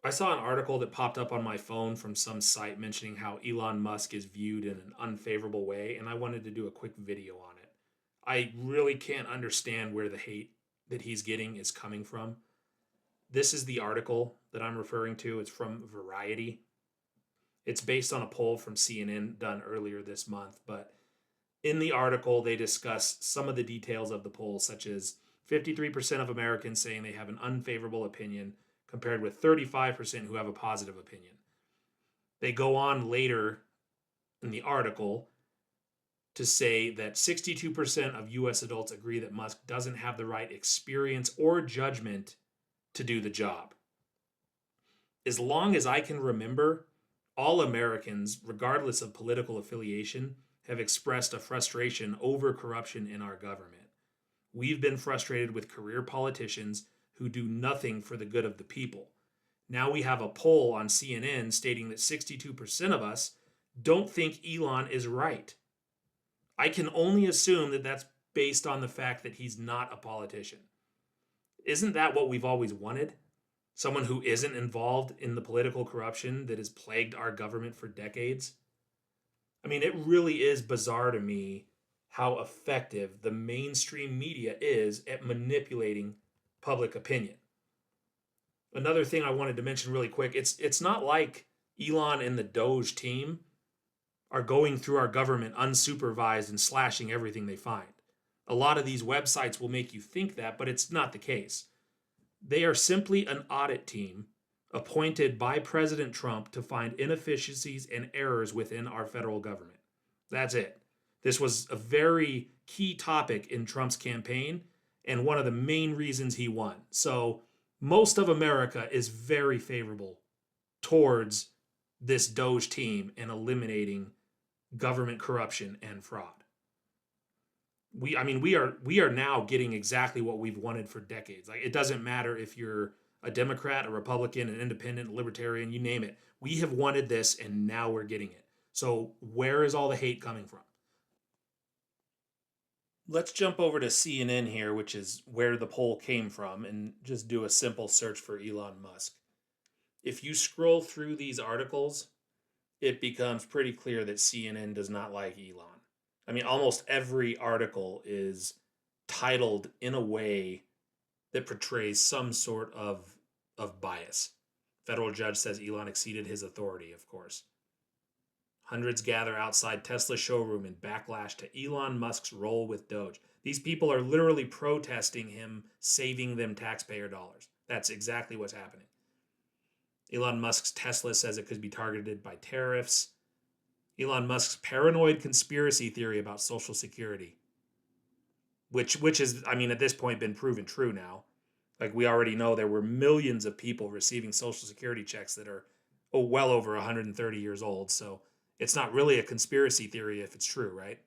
I saw an article that popped up on my phone from some site mentioning how Elon Musk is viewed in an unfavorable way, and I wanted to do a quick video on it. I really can't understand where the hate that he's getting is coming from. This is the article that I'm referring to. It's from Variety. It's based on a poll from CNN done earlier this month, but in the article, they discuss some of the details of the poll, such as 53% of Americans saying they have an unfavorable opinion, compared with 35% who have a positive opinion. They go on later in the article to say that 62% of US adults agree that Musk doesn't have the right experience or judgment to do the job. As long as I can remember, all Americans, regardless of political affiliation, have expressed a frustration over corruption in our government. We've been frustrated with career politicians who do nothing for the good of the people. Now we have a poll on CNN stating that 62% of us don't think Elon is right. I can only assume that that's based on the fact that he's not a politician. Isn't that what we've always wanted? Someone who isn't involved in the political corruption that has plagued our government for decades? I mean, it really is bizarre to me how effective the mainstream media is at manipulating public opinion. Another thing I wanted to mention really quick, it's not like Elon and the Doge team are going through our government unsupervised and slashing everything they find. A lot of these websites will make you think that, but it's not the case. They are simply an audit team appointed by President Trump to find inefficiencies and errors within our federal government. That's it. This was a very key topic in Trump's campaign and one of the main reasons he won. So, most of America is very favorable towards this Doge team and eliminating government corruption and fraud. We are now getting exactly what we've wanted for decades. Like, it doesn't matter if you're a Democrat, a Republican, an independent, a libertarian, you name it. We have wanted this and now we're getting it. So where is all the hate coming from? Let's jump over to CNN here, which is where the poll came from, and just do a simple search for Elon Musk. If you scroll through these articles, it becomes pretty clear that CNN does not like Elon. I mean, almost every article is titled in a way that portrays some sort of bias. Federal judge says Elon exceeded his authority, of course. Hundreds gather outside Tesla showroom in backlash to Elon Musk's role with Doge. These people are literally protesting him saving them taxpayer dollars. That's exactly what's happening. Elon Musk's Tesla says it could be targeted by tariffs. Elon Musk's paranoid conspiracy theory about Social Security, which is, I mean, at this point been proven true now. Like, we already know there were millions of people receiving Social Security checks that are well over 130 years old. So it's not really a conspiracy theory if it's true, right?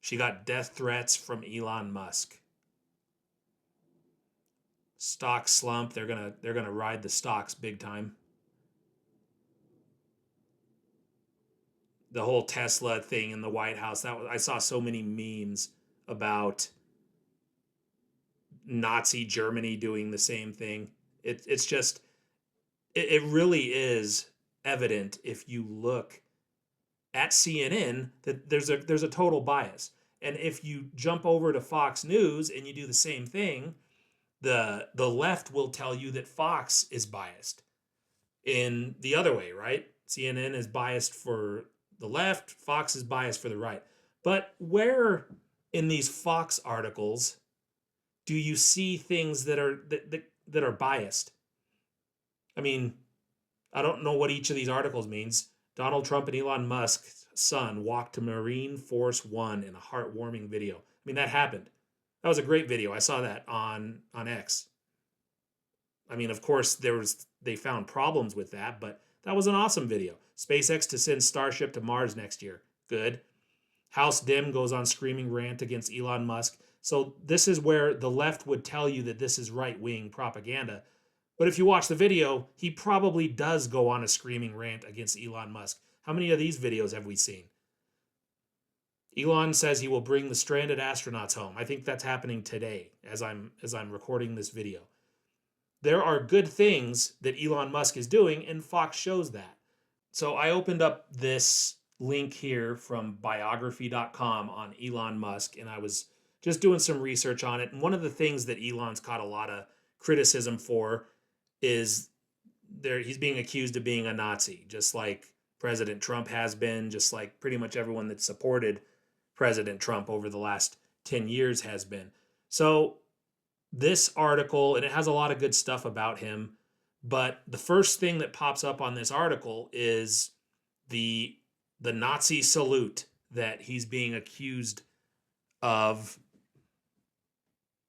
She got death threats from Elon Musk. Stock slump. They're gonna ride the stocks big time. The whole Tesla thing in the White House. I saw so many memes about Nazi Germany doing the same thing. It's just it really is evident if you look at CNN that there's a total bias. And if you jump over to Fox News and you do the same thing, the left will tell you that Fox is biased in the other way, right? CNN is biased for the left, Fox is biased for the right. But where in these Fox articles do you see things that are biased? I mean, I don't know what each of these articles means. Donald Trump and Elon Musk's son walked to Marine Force One in a heartwarming video. I mean, that happened. That was a great video. I saw that on X. I mean, of course, they found problems with that, but that was an awesome video. SpaceX to send Starship to Mars next year. Good. House Dim goes on screaming rant against Elon Musk. So this is where the left would tell you that this is right-wing propaganda. But if you watch the video, he probably does go on a screaming rant against Elon Musk. How many of these videos have we seen? Elon says he will bring the stranded astronauts home. I think that's happening today as I'm recording this video. there are good things that Elon Musk is doing, and Fox shows that. So I opened up this link here from biography.com on Elon Musk, and I was just doing some research on it. And one of the things that Elon's caught a lot of criticism for is he's being accused of being a Nazi, just like President Trump has been, just like pretty much everyone that supported President Trump over the last 10 years has been. So this article, and it has a lot of good stuff about him, but the first thing that pops up on this article is the Nazi salute that he's being accused of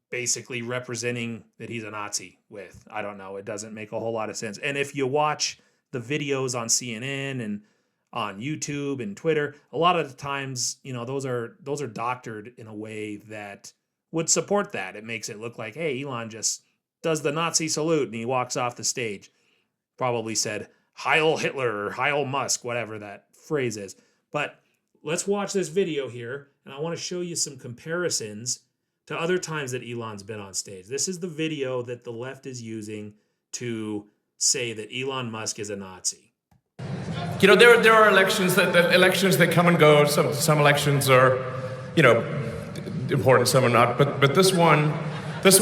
basically representing that he's a Nazi with. I don't know. It doesn't make a whole lot of sense. And if you watch the videos on CNN and on YouTube and Twitter, a lot of the times, those are doctored in a way that would support that. It makes it look like, hey, Elon just does the Nazi salute and he walks off the stage. Probably said, Heil Hitler or Heil Musk, whatever that phrase is. But let's watch this video here, and I want to show you some comparisons to other times that Elon's been on stage. This is the video that the left is using to say that Elon Musk is a Nazi. There are elections that come and go. Some elections are, important, some are not. But this one, this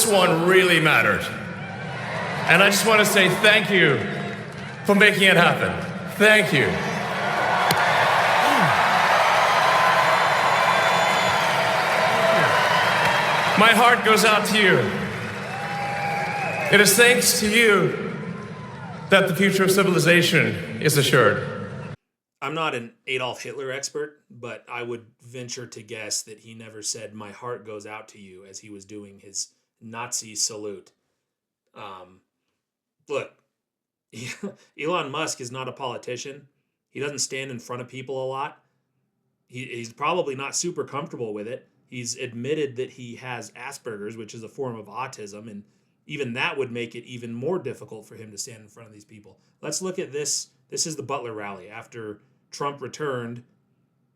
one really mattered. And I just want to say thank you for making it happen. Thank you. My heart goes out to you. It is thanks to you that the future of civilization is assured. I'm not an Adolf Hitler expert, but I would venture to guess that he never said, my heart goes out to you, as he was doing his Nazi salute. Look, Elon Musk is not a politician. He doesn't stand in front of people a lot. He's probably not super comfortable with it. He's admitted that he has Asperger's, which is a form of autism, and even that would make it even more difficult for him to stand in front of these people. Let's look at this. This is the Butler rally after Trump returned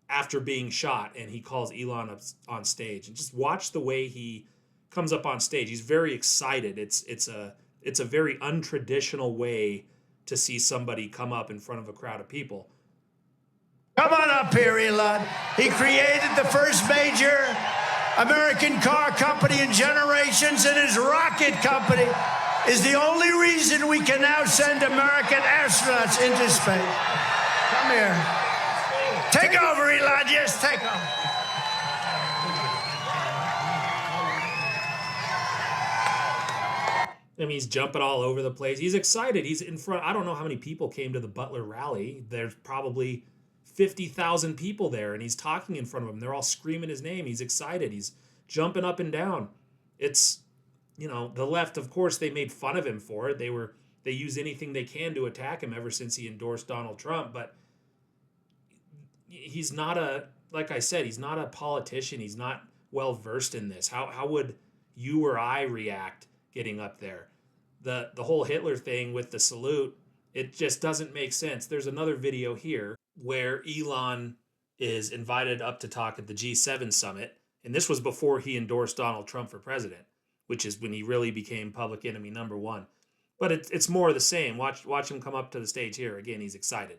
after being shot, and he calls Elon up on stage. And just watch the way he comes up on stage. He's very excited. It's a very untraditional way to see somebody come up in front of a crowd of people. Come on up here, Elon. He created the first major American car company in generations, and his rocket company is the only reason we can now send American astronauts into space. Come here. Take over, Elon. Yes, take over. I mean, he's jumping all over the place. He's excited. He's in front. I don't know how many people came to the Butler rally. There's probably 50,000 people there, and he's talking in front of them. They're all screaming his name. He's excited. He's jumping up and down. It's, the left, of course, they made fun of him for it. They use anything they can to attack him ever since he endorsed Donald Trump. But he's not like I said, he's not a politician. He's not well versed in this. How would you or I react getting up there? The whole Hitler thing with the salute, it just doesn't make sense. There's another video here where Elon is invited up to talk at the G7 summit, and this was before he endorsed Donald Trump for president, which is when he really became public enemy number one. But it's more of the same. Watch him come up to the stage here. Again, he's excited.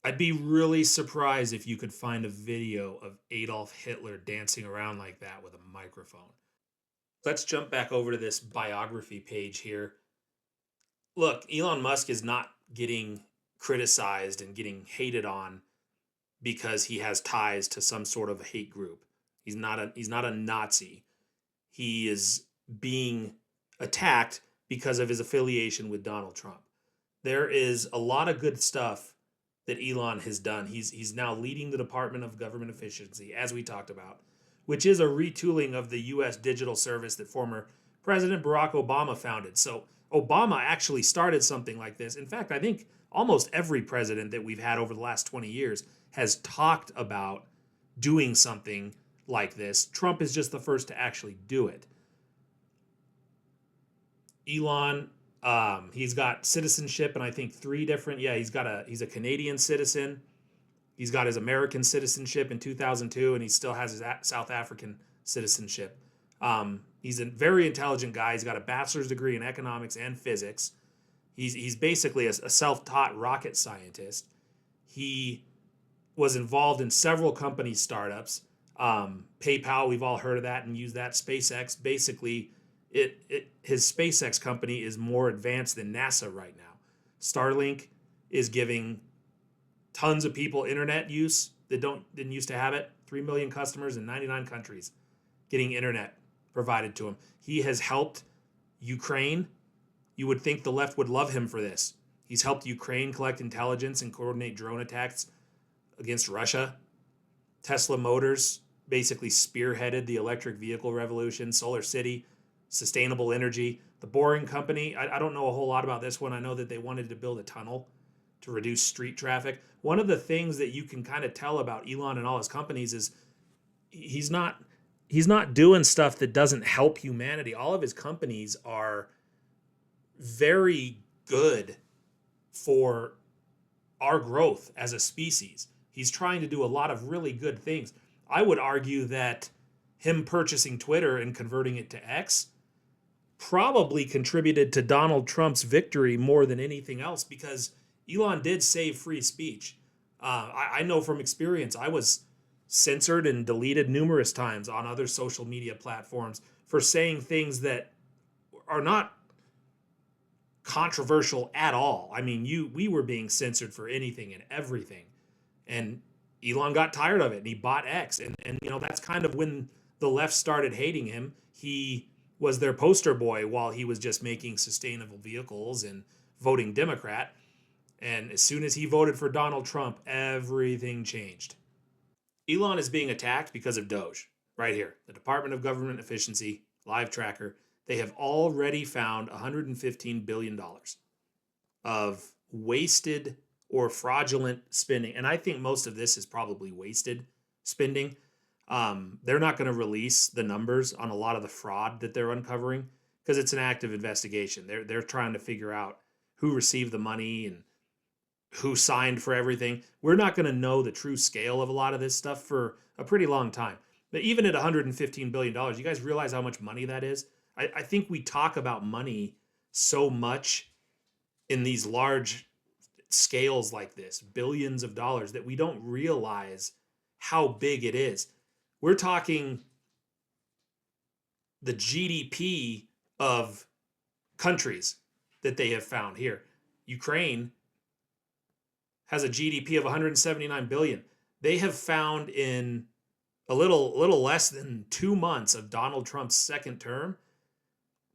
I'd be really surprised if you could find a video of Adolf Hitler dancing around like that with a microphone. Let's jump back over to this biography page here. Look, Elon Musk is not getting criticized and getting hated on because he has ties to some sort of a hate group. He's not a Nazi. He is being attacked because of his affiliation with Donald Trump. There is a lot of good stuff that Elon has done. He's now leading the Department of Government Efficiency, as we talked about, which is a retooling of the U.S. digital service that former President Barack Obama founded. So Obama actually started something like this. In fact, I think almost every president that we've had over the last 20 years has talked about doing something like this. Trump is just the first to actually do it. Elon, he's got citizenship, and I think 3 different. Yeah, he's a Canadian citizen. He's got his American citizenship in 2002, and he still has his South African citizenship. He's a very intelligent guy. He's got a bachelor's degree in economics and physics. He's basically a self-taught rocket scientist. He was involved in several company startups. PayPal, we've all heard of that and used that. SpaceX, basically, his SpaceX company is more advanced than NASA right now. Starlink is giving tons of people internet use that didn't used to have it. 3 million customers in 99 countries getting internet provided to him. He has helped Ukraine. You would think the left would love him for this. He's helped Ukraine collect intelligence and coordinate drone attacks against Russia. Tesla Motors basically spearheaded the electric vehicle revolution. Solar City, sustainable energy. The Boring Company, I don't know a whole lot about this one. I know that they wanted to build a tunnel to reduce street traffic. One of the things that you can kind of tell about Elon and all his companies is he's not doing stuff that doesn't help humanity. All of his companies are very good for our growth as a species. He's trying to do a lot of really good things. I would argue that him purchasing Twitter and converting it to X probably contributed to Donald Trump's victory more than anything else, because Elon did save free speech. I know from experience, I was censored and deleted numerous times on other social media platforms for saying things that are not controversial at all. I mean, we were being censored for anything and everything. And Elon got tired of it and he bought X. And that's kind of when the left started hating him. He was their poster boy while he was just making sustainable vehicles and voting Democrat. And as soon as he voted for Donald Trump, everything changed. Elon is being attacked because of Doge. Right here, the Department of Government Efficiency, Live Tracker, they have already found $115 billion of wasted or fraudulent spending. And I think most of this is probably wasted spending. They're not going to release the numbers on a lot of the fraud that they're uncovering because it's an active investigation. They're trying to figure out who received the money and who signed for everything. We're not going to know the true scale of a lot of this stuff for a pretty long time. But even at $115 billion, you guys realize how much money that is? I think we talk about money so much in these large scales like this, billions of dollars, that we don't realize how big it is. We're talking the GDP of countries that they have found here. Ukraine has a GDP of 179 billion. They have found in a little less than 2 months of Donald Trump's second term,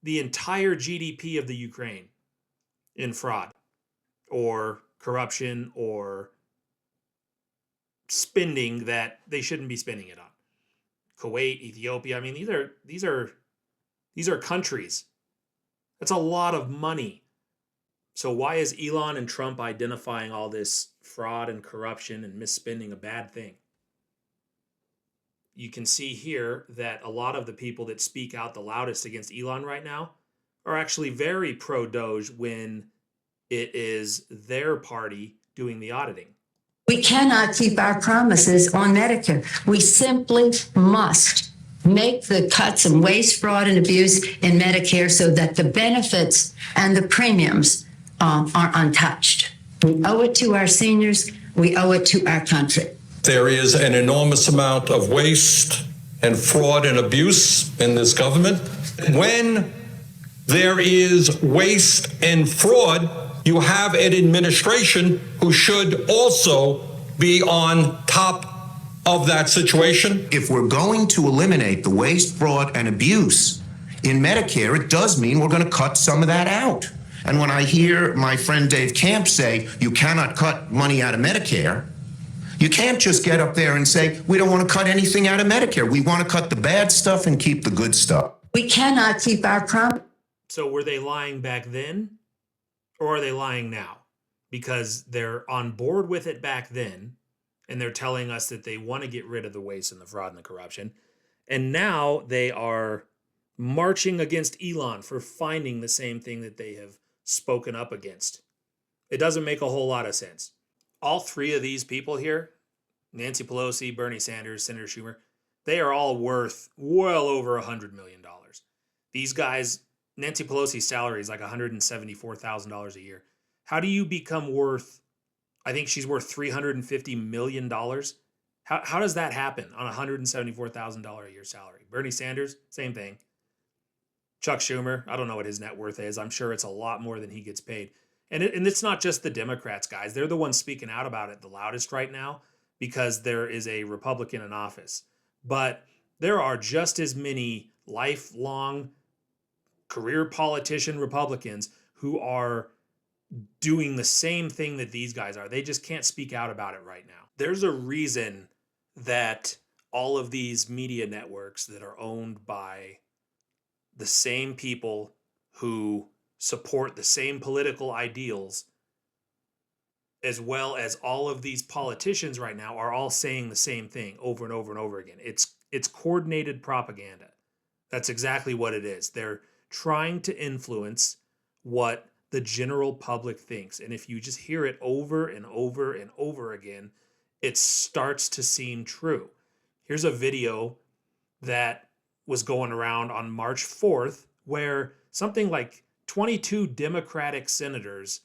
the entire GDP of the Ukraine in fraud or corruption or spending that they shouldn't be spending it on. Kuwait, Ethiopia, I mean, these are countries. That's a lot of money. So why is Elon and Trump identifying all this fraud and corruption and misspending a bad thing? You can see here that a lot of the people that speak out the loudest against Elon right now are actually very pro-Doge when it is their party doing the auditing. We cannot keep our promises on Medicare. We simply must make the cuts in waste, fraud, and abuse in Medicare so that the benefits and the premiums are untouched. We owe it to our seniors. We owe it to our country. There is an enormous amount of waste and fraud and abuse in this government. When there is waste and fraud, you have an administration who should also be on top of that situation. If we're going to eliminate the waste, fraud, and abuse in Medicare, it does mean we're going to cut some of that out. And when I hear my friend Dave Camp say you cannot cut money out of Medicare, you can't just get up there and say, we don't want to cut anything out of Medicare. We want to cut the bad stuff and keep the good stuff. We cannot keep our promise. So were they lying back then, or are they lying now? because they're on board with it back then, and they're telling us that they want to get rid of the waste and the fraud and the corruption. And now they are marching against Elon for finding the same thing that they have spoken up against. It doesn't make a whole lot of sense. All three of these people here, Nancy Pelosi, Bernie Sanders, Senator Schumer, they are all worth well over $100 million. These guys, Nancy Pelosi's salary is like $174,000 a year. How do you become worth, I think she's worth $350 million? How does that happen on a $174,000 a year salary? Bernie Sanders, same thing. Chuck Schumer, I don't know what his net worth is. I'm sure it's a lot more than he gets paid. And it's not just the Democrats, guys. They're the ones speaking out about it the loudest right now because there is a Republican in office. But there are just as many lifelong career politician Republicans who are doing the same thing that these guys are. They just can't speak out about it right now. There's a reason that all of these media networks that are owned by the same people who support the same political ideals, as well as all of these politicians right now, are all saying the same thing over and over and over again. It's coordinated propaganda. That's exactly what it is. They're trying to influence what the general public thinks. And if you just hear it over and over and over again, it starts to seem true. Here's a video that was going around on March 4th where something like 22 Democratic senators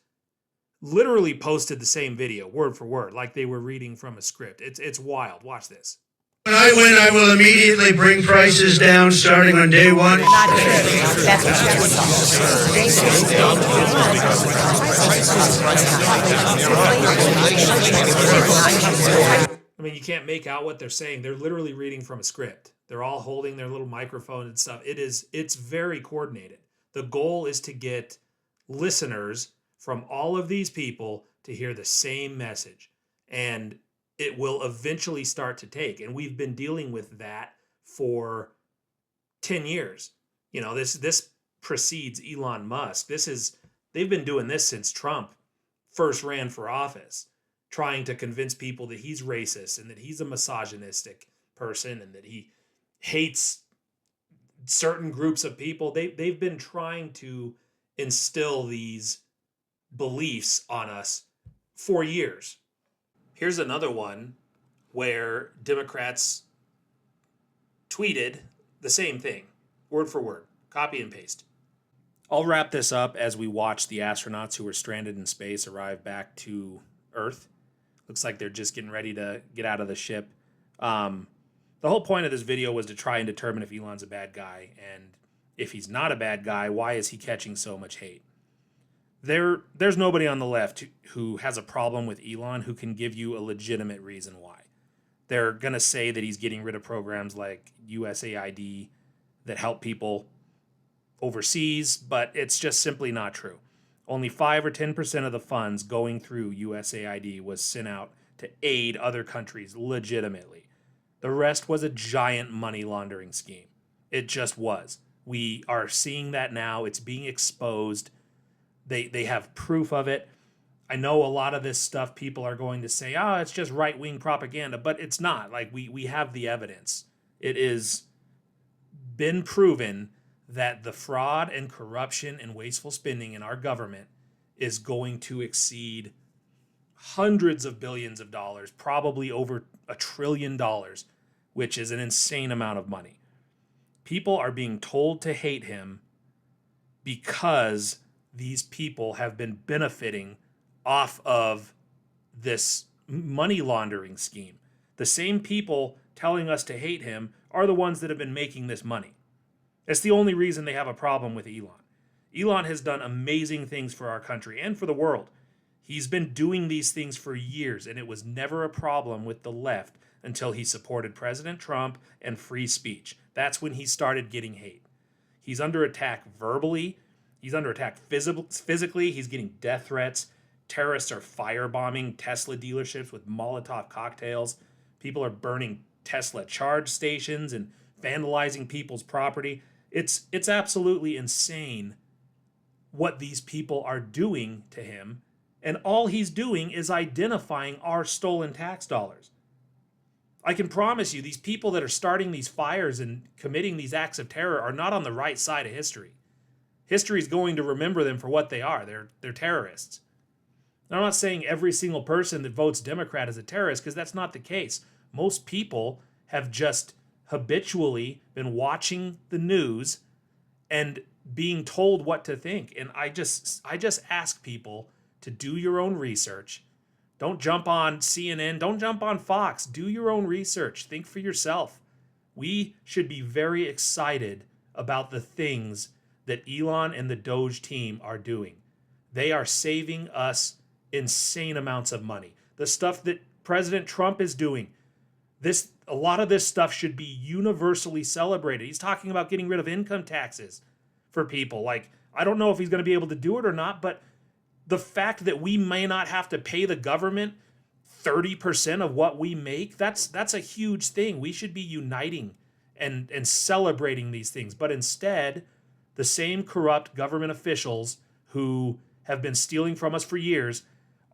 literally posted the same video, word for word, like they were reading from a script. It's wild. Watch this. When I win, I will immediately bring prices down starting on day one. I mean, you can't make out what they're saying. They're literally reading from a script. They're all holding their little microphone and stuff. It's very coordinated. The goal is to get listeners from all of these people to hear the same message. And it will eventually start to take. And we've been dealing with that for 10 years. You know, this precedes Elon Musk. They've been doing this since Trump first ran for office, trying to convince people that he's racist and that he's a misogynistic person and that he hates certain groups of people. They've been trying to instill these beliefs on us for years. Here's another one where Democrats tweeted the same thing, word for word, copy and paste. I'll wrap this up as we watch the astronauts who were stranded in space arrive back to Earth. Looks like they're just getting ready to get out of the ship. The whole point of this video was to try and determine if Elon's a bad guy, and if he's not a bad guy, why is he catching so much hate? There's nobody on the left who has a problem with Elon who can give you a legitimate reason why. They're going to say that he's getting rid of programs like USAID that help people overseas, but it's just simply not true. Only 5 or 10% of the funds going through USAID was sent out to aid other countries legitimately. The rest was a giant money laundering scheme. It just was. We are seeing that now. It's being exposed. They have proof of it. I know a lot of this stuff people are going to say, it's just right-wing propaganda, but it's not. Like, we have the evidence. It is been proven that the fraud and corruption and wasteful spending in our government is going to exceed hundreds of billions of dollars, probably over $1 trillion, which is an insane amount of money. People are being told to hate him because these people have been benefiting off of this money laundering scheme. The same people telling us to hate him are the ones that have been making this money. It's the only reason they have a problem with Elon. Elon has done amazing things for our country and for the world. He's been doing these things for years, and it was never a problem with the left until he supported President Trump and free speech. That's when he started getting hate. He's under attack verbally. He's under attack physically. He's getting death threats. Terrorists are firebombing Tesla dealerships with Molotov cocktails. People are burning Tesla charge stations and vandalizing people's property. It's absolutely insane what these people are doing to him, And all he's doing is identifying our stolen tax dollars. I can promise you, these people that are starting these fires and committing these acts of terror are not on the right side of history. History is going to remember them for what they are. They're terrorists. Now, I'm not saying every single person that votes Democrat is a terrorist, because that's not the case. Most people have just habitually been watching the news and being told what to think. And I just ask people to do your own research. Don't jump on CNN. Don't jump on Fox. Do your own research. Think for yourself. We should be very excited about the things that Elon and the Doge team are doing. They are saving us insane amounts of money. The stuff that President Trump is doing, a lot of this stuff should be universally celebrated. He's talking about getting rid of income taxes for people. Like, I don't know if he's going to be able to do it or not, but the fact that we may not have to pay the government 30% of what we make, that's a huge thing. We should be uniting and celebrating these things. But instead, the same corrupt government officials who have been stealing from us for years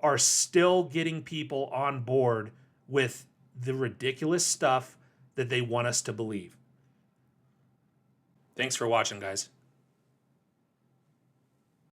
are still getting people on board with the ridiculous stuff that they want us to believe. Thanks for watching, guys.